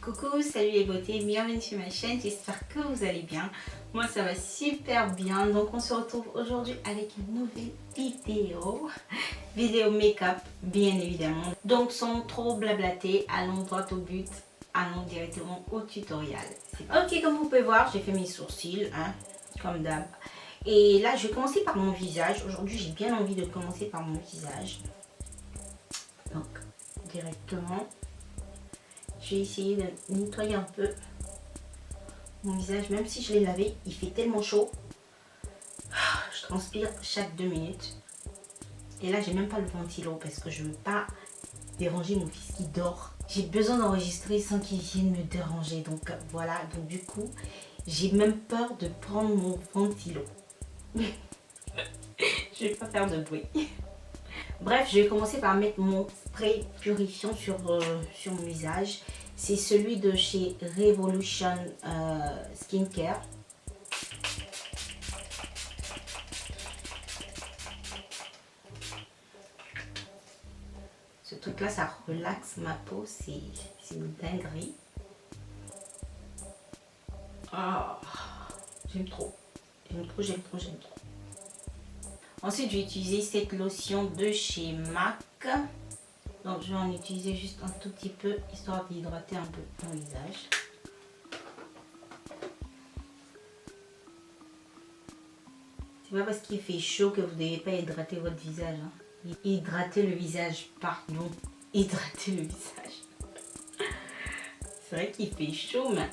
Coucou, salut les beautés, bienvenue sur ma chaîne, j'espère que vous allez bien. Moi ça va super bien, donc on se retrouve aujourd'hui avec une nouvelle vidéo make-up bien évidemment. Donc sans trop blablater, allons droit au but, allons directement au tutoriel. Ok, comme vous pouvez voir, j'ai fait mes sourcils, hein, comme d'hab. Et là je vais commencer par mon visage, aujourd'hui j'ai bien envie de commencer par mon visage. Donc directement. Je vais essayer de nettoyer un peu mon visage, même si je l'ai lavé, il fait tellement chaud. Je transpire chaque 2 minutes. Et là, j'ai même pas le ventilo parce que je veux pas déranger mon fils qui dort. J'ai besoin d'enregistrer sans qu'il vienne me déranger. Donc voilà, donc du coup, j'ai même peur de prendre mon ventilo. Je vais pas faire de bruit. Bref, je vais commencer par mettre mon spray purifiant sur mon visage. C'est celui de chez Revolution Skincare. Ce truc là, ça relaxe ma peau, c'est une dinguerie. Oh, j'aime trop. J'aime trop, j'aime trop, j'aime trop. Ensuite, je vais utiliser cette lotion de chez MAC. Donc, je vais en utiliser juste un tout petit peu, histoire d'hydrater un peu mon visage. C'est pas parce qu'il fait chaud que vous ne devez pas hydrater votre visage. Hein. Hydrater le visage, pardon. Hydrater le visage. C'est vrai qu'il fait chaud, mais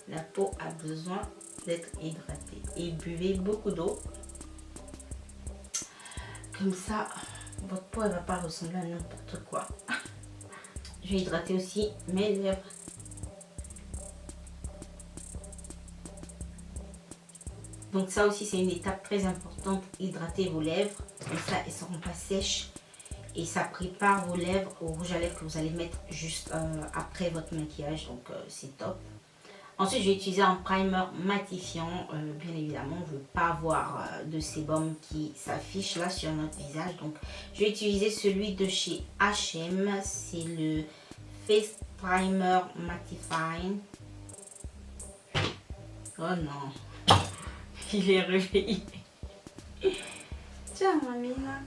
la peau a besoin d'être hydratée. Et buvez beaucoup d'eau. Comme ça, votre peau ne va pas ressembler à n'importe quoi. Je vais hydrater aussi mes lèvres. Donc ça aussi, c'est une étape très importante. Hydrater vos lèvres. Comme ça, elles ne seront pas sèches. Et ça prépare vos lèvres au rouge à lèvres que vous allez mettre juste après votre maquillage. Donc c'est top. Ensuite, je vais utiliser un primer matifiant. Bien évidemment, on ne veut pas avoir de sébum qui s'affiche là sur notre visage. Donc, je vais utiliser celui de chez H&M. C'est le Face Primer Mattifying. Oh non, il est réveillé. Tiens, mamie là.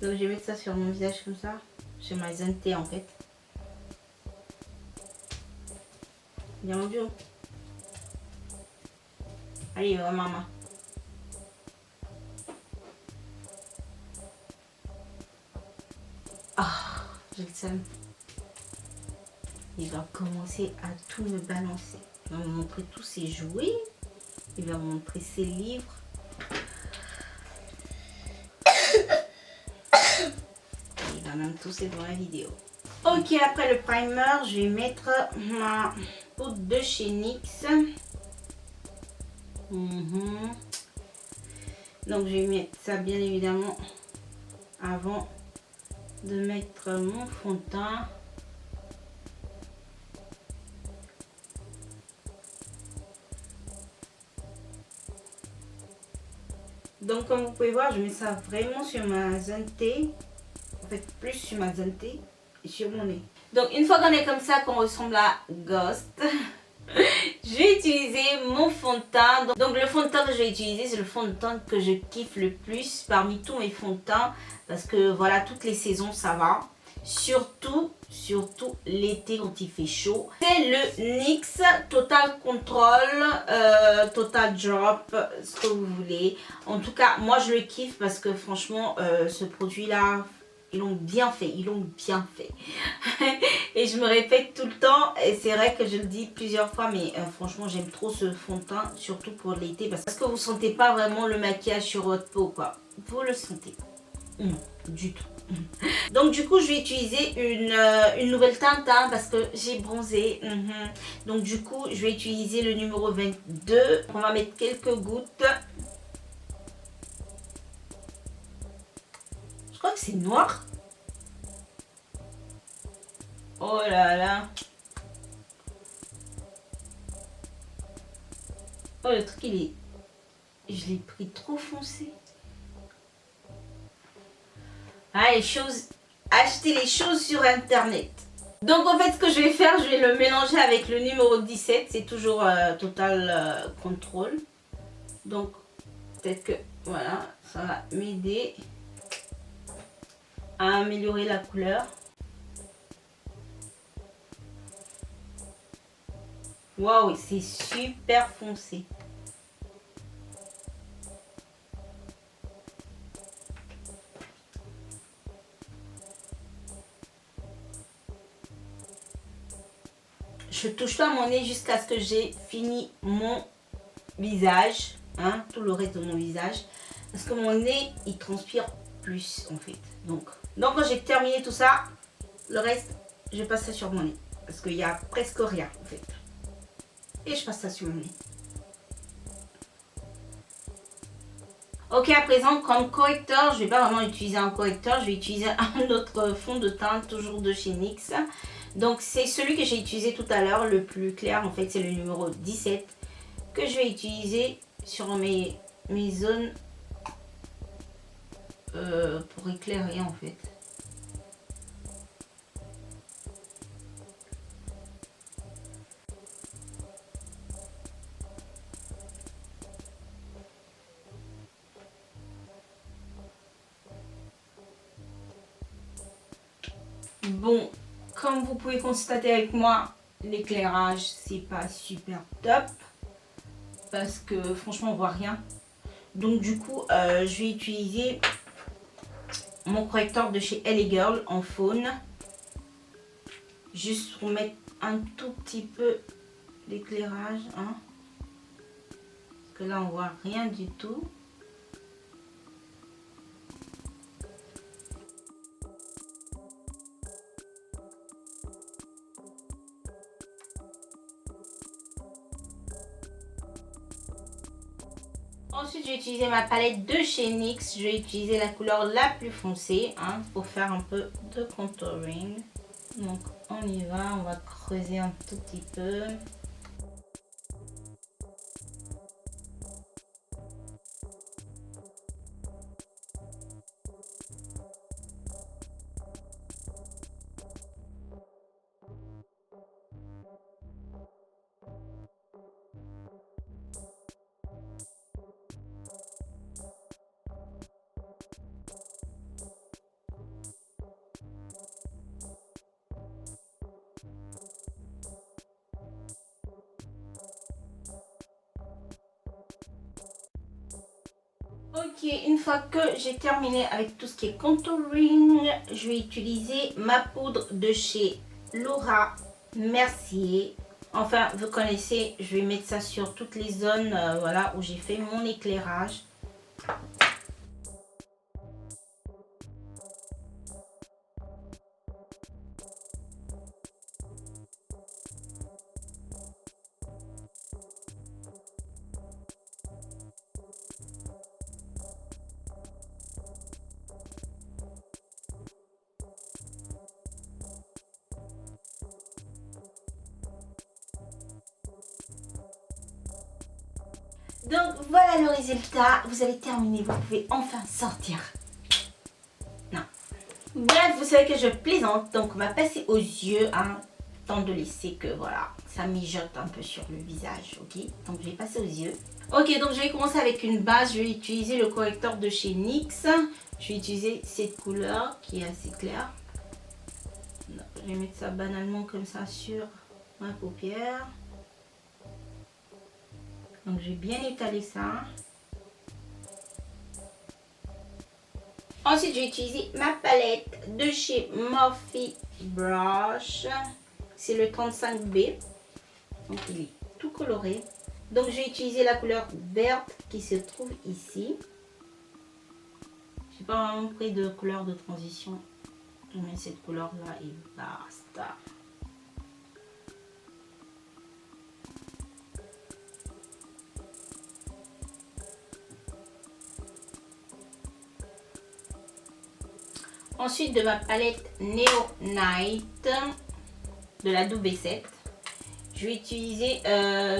Donc, je vais mettre ça sur mon visage comme ça. Sur ma zone T en fait. Bien mon Dieu. Allez, maman. Ah, j'ai le seum. Il va commencer à tout me balancer. Il va me montrer tous ses jouets. Il va me montrer ses livres. Il va même tousser dans la vidéo. Ok, après le primer, je vais mettre ma poudre de chez NYX. Donc je vais mettre ça bien évidemment avant de mettre mon fond de teint. Donc comme vous pouvez voir, je mets ça vraiment sur ma zone T. En fait, plus sur ma zone T et sur mon nez. Donc une fois qu'on est comme ça, qu'on ressemble à Ghost, je vais utiliser mon fond de teint. Donc le fond de teint que je vais utiliser, c'est le fond de teint que je kiffe le plus parmi tous mes fonds de teint. Parce que voilà, toutes les saisons ça va. Surtout l'été quand il fait chaud. C'est le NYX Total Control, Total Drop, ce que vous voulez. En tout cas, moi je le kiffe parce que franchement, ce produit-là, ils l'ont bien fait, ils l'ont bien fait. Et je me répète tout le temps, et c'est vrai que je le dis plusieurs fois, mais franchement j'aime trop ce fond de teint, surtout pour l'été, parce que vous sentez pas vraiment le maquillage sur votre peau, quoi. Vous le sentez? Non, du tout. Donc du coup je vais utiliser une nouvelle teinte, hein, parce que j'ai bronzé. Donc du coup je vais utiliser le numéro 22. On va mettre quelques gouttes. Je crois que c'est noir. Oh là là. Oh, le truc il est... Je l'ai pris trop foncé. Ah, les choses acheter les choses sur internet. Donc en fait ce que je vais faire, je vais le mélanger avec le numéro 17. C'est toujours Total Control. Donc peut-être que voilà, ça va m'aider à améliorer la couleur. Waouh, c'est super foncé. Je touche pas mon nez jusqu'à ce que j'ai fini mon visage, hein, tout le reste de mon visage, parce que mon nez il transpire plus en fait. Donc quand j'ai terminé tout ça, le reste je passe ça sur mon nez parce qu'il y a presque rien en fait. Et je passe ça sur mon nez. Ok, à présent, comme correcteur, je vais pas vraiment utiliser un correcteur, je vais utiliser un autre fond de teint, toujours de chez NYX. Donc, c'est celui que j'ai utilisé tout à l'heure, le plus clair, en fait, c'est le numéro 17, que je vais utiliser sur mes zones pour éclairer, en fait. Bon, comme vous pouvez constater avec moi, l'éclairage c'est pas super top parce que franchement on voit rien. Donc du coup je vais utiliser mon correcteur de chez LA Girl en faune, juste pour mettre un tout petit peu d'éclairage, hein, parce que là on voit rien du tout. Ensuite, je vais utiliser ma palette de chez NYX. Je vais utiliser la couleur la plus foncée, hein, pour faire un peu de contouring. Donc, on y va. On va creuser un tout petit peu. Ok, une fois que j'ai terminé avec tout ce qui est contouring, je vais utiliser ma poudre de chez Laura Mercier. Enfin, vous connaissez, je vais mettre ça sur toutes les zones voilà, où j'ai fait mon éclairage. Donc voilà le résultat, vous avez terminé, vous pouvez enfin sortir. Non. Bref, vous savez que je plaisante, donc on va passer aux yeux, hein, tant de laisser que voilà, ça mijote un peu sur le visage, ok. Donc je vais passer aux yeux. Ok, donc je vais commencer avec une base, je vais utiliser le correcteur de chez NYX. Je vais utiliser cette couleur qui est assez claire. Je vais mettre ça banalement comme ça sur ma paupière. Donc je vais bien étaler ça. Ensuite, je vais utiliser ma palette de chez Morphe Brush. C'est le 35B. Donc il est tout coloré. Donc je vais utiliser la couleur verte qui se trouve ici. Je n'ai pas vraiment pris de couleur de transition. Je mets cette couleur là et basta. Ensuite, de ma palette Neo Night de la W7, je vais utiliser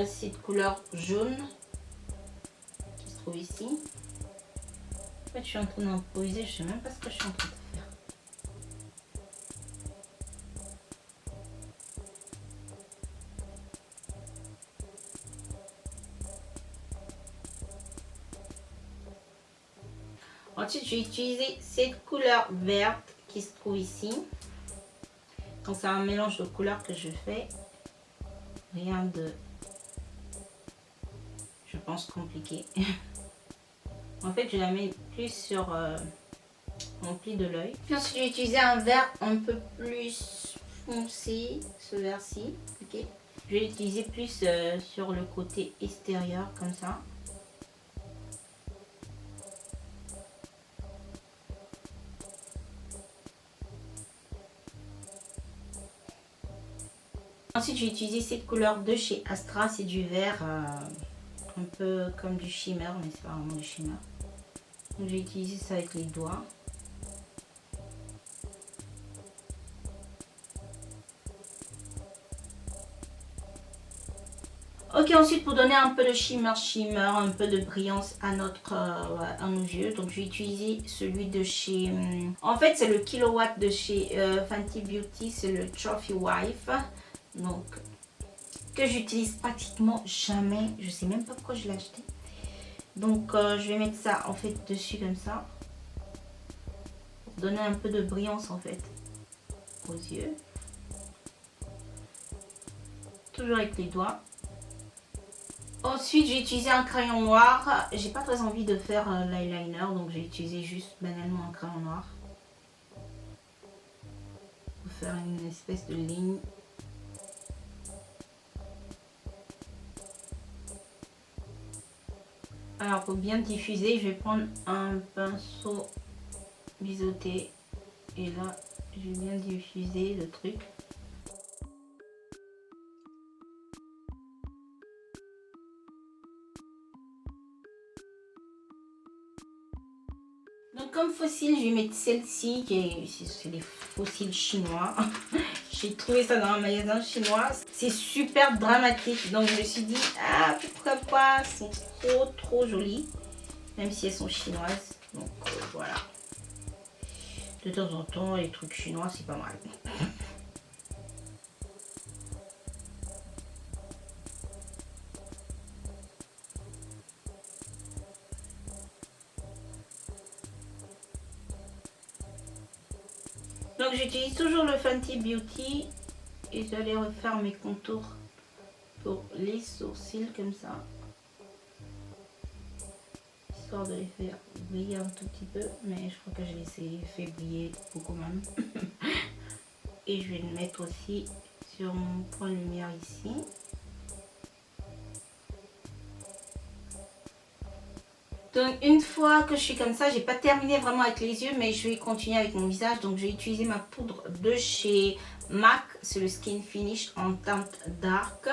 cette couleur jaune qui se trouve ici. En fait, je suis en train d'improviser, je ne sais même pas ce que je suis en train de faire. Ensuite, je vais utiliser cette couleur verte qui se trouve ici. Donc, c'est un mélange de couleurs que je fais. Rien de, je pense, compliqué. En fait, je la mets plus sur mon pli de l'œil. Puis ensuite, je vais utiliser un vert un peu plus foncé, ce vert-ci. Ok. Je vais l'utiliser plus sur le côté extérieur, comme ça. Ensuite, je vais utiliser cette couleur de chez Astra. C'est du vert un peu comme du shimmer, mais c'est pas vraiment du shimmer. Donc, je vais utiliser ça avec les doigts. Ok, ensuite pour donner un peu de shimmer, un peu de brillance à à nos yeux, donc je vais utiliser celui de chez, en fait c'est le Kilowatt de chez Fenty Beauty, c'est le Trophy Wife, donc que j'utilise pratiquement jamais, je sais même pas pourquoi je l'ai acheté. Donc je vais mettre ça en fait dessus comme ça, pour donner un peu de brillance en fait aux yeux, toujours avec les doigts. Ensuite, j'ai utilisé un crayon noir. J'ai pas très envie de faire l'eyeliner, donc j'ai utilisé juste banalement un crayon noir pour faire une espèce de ligne. Alors, pour bien diffuser, je vais prendre un pinceau biseauté et là, je vais bien diffuser le truc. Donc comme fossile, je vais mettre celle-ci, c'est des fossiles chinois. J'ai trouvé ça dans un magasin chinois. C'est super dramatique, donc je me suis dit, ah pourquoi pas, elles sont trop jolies, même si elles sont chinoises. Donc voilà. De temps en temps, les trucs chinois, c'est pas mal. Donc j'utilise toujours le Fenty Beauty et j'allais refaire mes contours pour les sourcils comme ça, histoire de les faire briller un tout petit peu, mais je crois que je les ai fait briller beaucoup même. Et je vais le mettre aussi sur mon point de lumière ici. Donc une fois que je suis comme ça, j'ai pas terminé vraiment avec les yeux, mais je vais continuer avec mon visage. Donc je vais utiliser ma poudre de chez MAC, c'est le Skin Finish en teinte dark.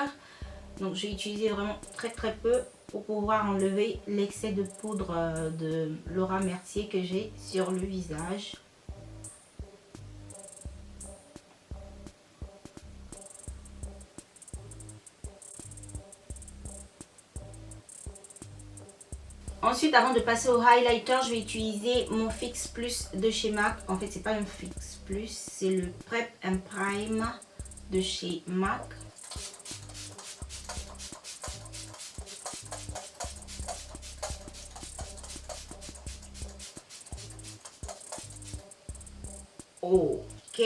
Donc je vais utiliser vraiment très peu pour pouvoir enlever l'excès de poudre de Laura Mercier que j'ai sur le visage. Ensuite, avant de passer au highlighter, je vais utiliser mon Fix Plus de chez MAC. En fait, c'est pas un Fix Plus, c'est le Prep and Prime de chez MAC. Ok.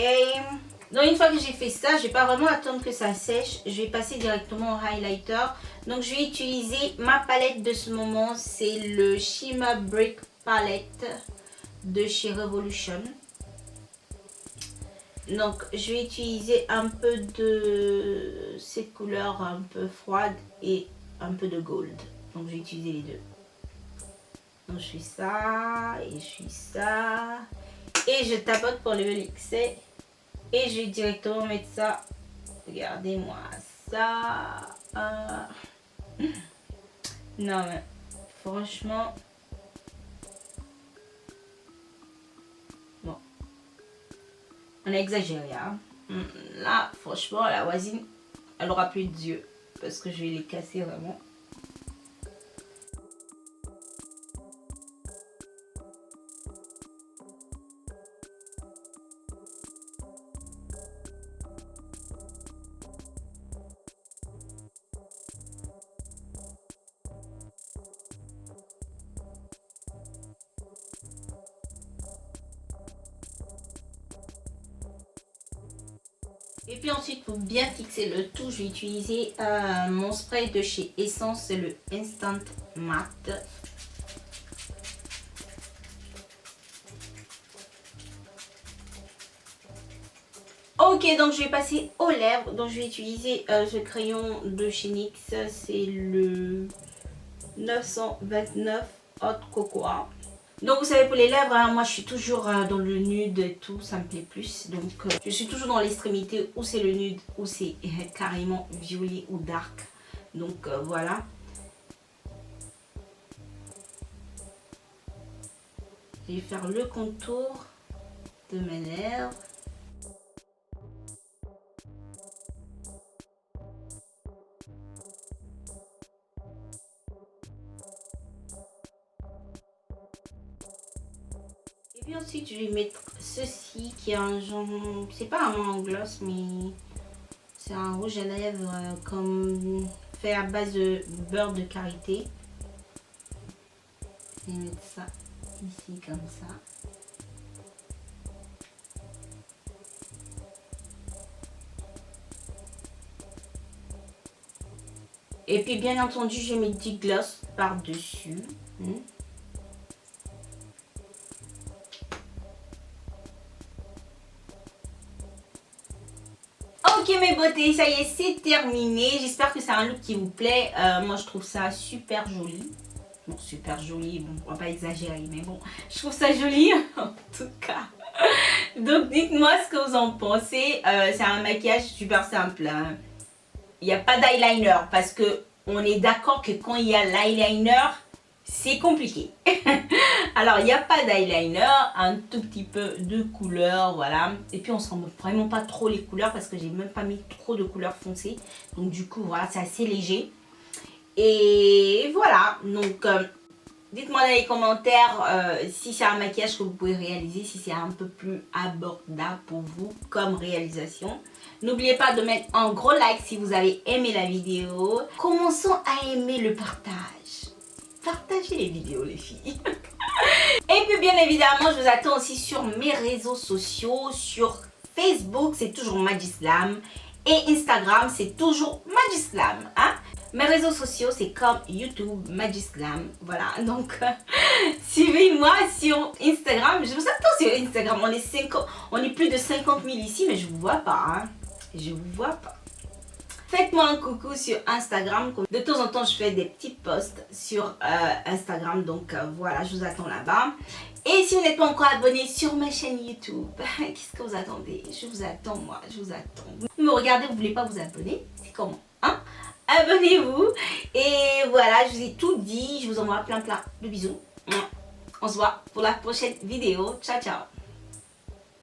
Donc une fois que j'ai fait ça, je vais pas vraiment attendre que ça sèche. Je vais passer directement au highlighter. Donc je vais utiliser ma palette de ce moment. C'est le Shimmer Brick Palette de chez Revolution. Donc je vais utiliser un peu de cette couleur un peu froide et un peu de gold. Donc je vais utiliser les deux. Donc je fais ça et je fais ça. Et je tapote pour lever l'excès. Et je vais directement mettre ça. Regardez-moi ça. Non mais franchement. Bon. On a exagéré. Hein. Là, franchement, la voisine, elle aura plus d'yeux. Parce que je vais les casser vraiment. Et puis ensuite, pour bien fixer le tout, je vais utiliser mon spray de chez Essence, c'est le Instant Matte. Ok, donc je vais passer aux lèvres. Donc je vais utiliser ce crayon de chez NYX, c'est le 929 Hot Cocoa. Donc vous savez, pour les lèvres, hein, moi je suis toujours dans le nude et tout, ça me plaît plus. Donc je suis toujours dans l'extrémité où c'est le nude, où c'est carrément violet ou dark. Donc voilà. Je vais faire le contour de mes lèvres. Et puis ensuite, je vais mettre ceci qui est un genre, c'est pas un gloss, mais c'est un rouge à lèvres comme fait à base de beurre de karité. Je vais mettre ça ici comme ça. Et puis bien entendu, je mets du gloss par-dessus. Ok mes beautés, ça y est, c'est terminé. J'espère que c'est un look qui vous plaît. Moi, je trouve ça super joli. Bon, super joli, bon, on va pas exagérer, mais bon, je trouve ça joli en tout cas. Donc, dites-moi ce que vous en pensez. C'est un maquillage super simple. Hein. Il n'y a pas d'eyeliner parce que on est d'accord que quand il y a l'eyeliner, c'est compliqué. Alors, il n'y a pas d'eyeliner, un tout petit peu de couleur, voilà. Et puis, on ne sent vraiment pas trop les couleurs parce que j'ai même pas mis trop de couleurs foncées. Donc, du coup, voilà, c'est assez léger. Et voilà, donc dites-moi dans les commentaires si c'est un maquillage que vous pouvez réaliser, si c'est un peu plus abordable pour vous comme réalisation. N'oubliez pas de mettre un gros like si vous avez aimé la vidéo. Commençons à aimer le partage. Partagez les vidéos les filles. Et puis bien évidemment, je vous attends aussi sur mes réseaux sociaux. Sur Facebook, c'est toujours Maggislam. Et Instagram, c'est toujours Maggislam. Hein? Mes réseaux sociaux, c'est comme YouTube, Maggislam. Voilà, donc suivez-moi sur Instagram. Je vous attends sur Instagram. On est plus de 50 000 ici, mais je vous vois pas. Hein? Je vous vois pas. Faites-moi un coucou sur Instagram. De temps en temps, je fais des petits posts sur Instagram. Donc voilà, je vous attends là-bas. Et si vous n'êtes pas encore abonné sur ma chaîne YouTube, qu'est-ce que vous attendez? Je vous attends, moi. Je vous attends. Vous me regardez, vous ne voulez pas vous abonner? C'est comment? Hein? Abonnez-vous. Et voilà, je vous ai tout dit. Je vous envoie plein de bisous. On se voit pour la prochaine vidéo. Ciao, ciao.